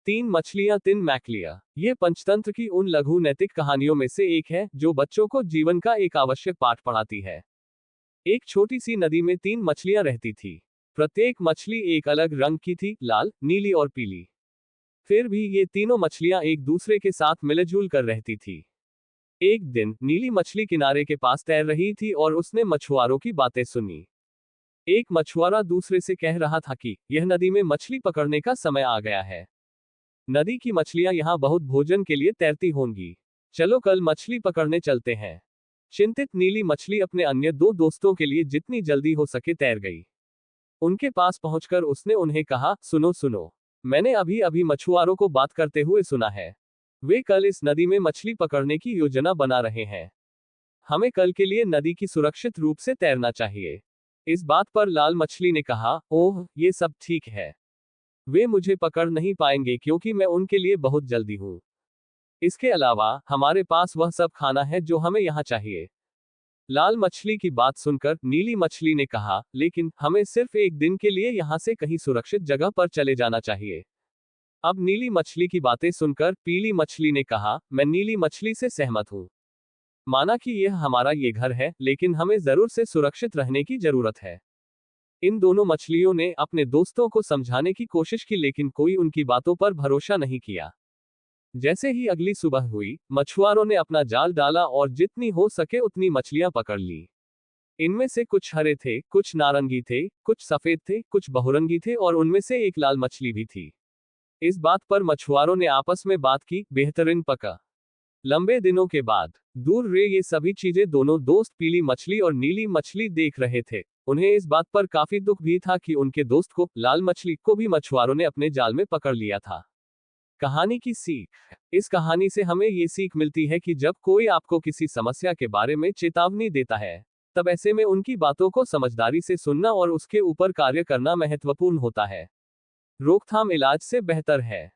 तीन मछलियां तीन मैकलिया। ये पंचतंत्र की उन लघु नैतिक कहानियों में से एक है जो बच्चों को जीवन का एक आवश्यक पाठ पढ़ाती है। एक छोटी सी नदी में तीन मछलियां रहती थी। प्रत्येक मछली एक अलग रंग की थी, लाल, नीली और पीली। फिर भी ये तीनों मछलियां एक दूसरे के साथ मिलजुल कर रहती थी। एक दिन नीली मछली किनारे के पास तैर रही थी और उसने मछुआरों की बातें सुनी। एक मछुआरा दूसरे से कह रहा था कि यह नदी में मछली पकड़ने का समय आ गया है। नदी की मछलियां यहाँ बहुत भोजन के लिए तैरती होंगी। चलो कल मछली पकड़ने चलते हैं। चिंतित नीली मछली अपने अन्य दो दोस्तों के लिए जितनी जल्दी हो सके तैर गई। उनके पास पहुंचकर उसने उन्हें कहा, सुनो सुनो, मैंने अभी अभी मछुआरों को बात करते हुए सुना है। वे कल इस नदी में मछली पकड़ने की योजना बना रहे हैं। हमें कल के लिए नदी की सुरक्षित रूप से तैरना चाहिए। इस बात पर लाल मछली ने कहा, ओह, ये सब ठीक है। वे मुझे पकड़ नहीं पाएंगे क्योंकि मैं उनके लिए बहुत जल्दी हूँ। इसके अलावा हमारे पास वह सब खाना है जो हमें यहाँ चाहिए। लाल मछली की बात सुनकर नीली मछली ने कहा, लेकिन हमें सिर्फ एक दिन के लिए यहाँ से कहीं सुरक्षित जगह पर चले जाना चाहिए। अब नीली मछली की बातें सुनकर पीली मछली ने कहा, मैं नीली मछली से सहमत हूँ। माना कि यह हमारा ये घर है, लेकिन हमें जरूर से सुरक्षित रहने की जरूरत है। इन दोनों मछलियों ने अपने दोस्तों को समझाने की कोशिश की, लेकिन कोई उनकी बातों पर भरोसा नहीं किया। जैसे ही अगली सुबह हुई, मछुआरों ने अपना जाल डाला और जितनी हो सके उतनी मछलियां पकड़ ली। इनमें से कुछ हरे थे, कुछ नारंगी थे, कुछ सफेद थे, कुछ बहुरंगी थे और उनमें से एक लाल मछली भी थी। इस बात पर मछुआरों ने आपस में बात की, बेहतरीन पका। लंबे दिनों के बाद दूर रे ये सभी चीजें दोनों दोस्त पीली मछली और नीली मछली देख रहे थे। उन्हें इस बात पर काफी दुख भी था कि उनके दोस्त को, लाल मछली को भी मछुआरों ने अपने जाल में पकड़ लिया था। कहानी की सीख। इस कहानी से हमें ये सीख मिलती है कि जब कोई आपको किसी समस्या के बारे में चेतावनी देता है, तब ऐसे में उनकी बातों को समझदारी से सुनना और उसके ऊपर कार्य करना महत्वपूर्ण होता है। रोकथाम इलाज से बेहतर है।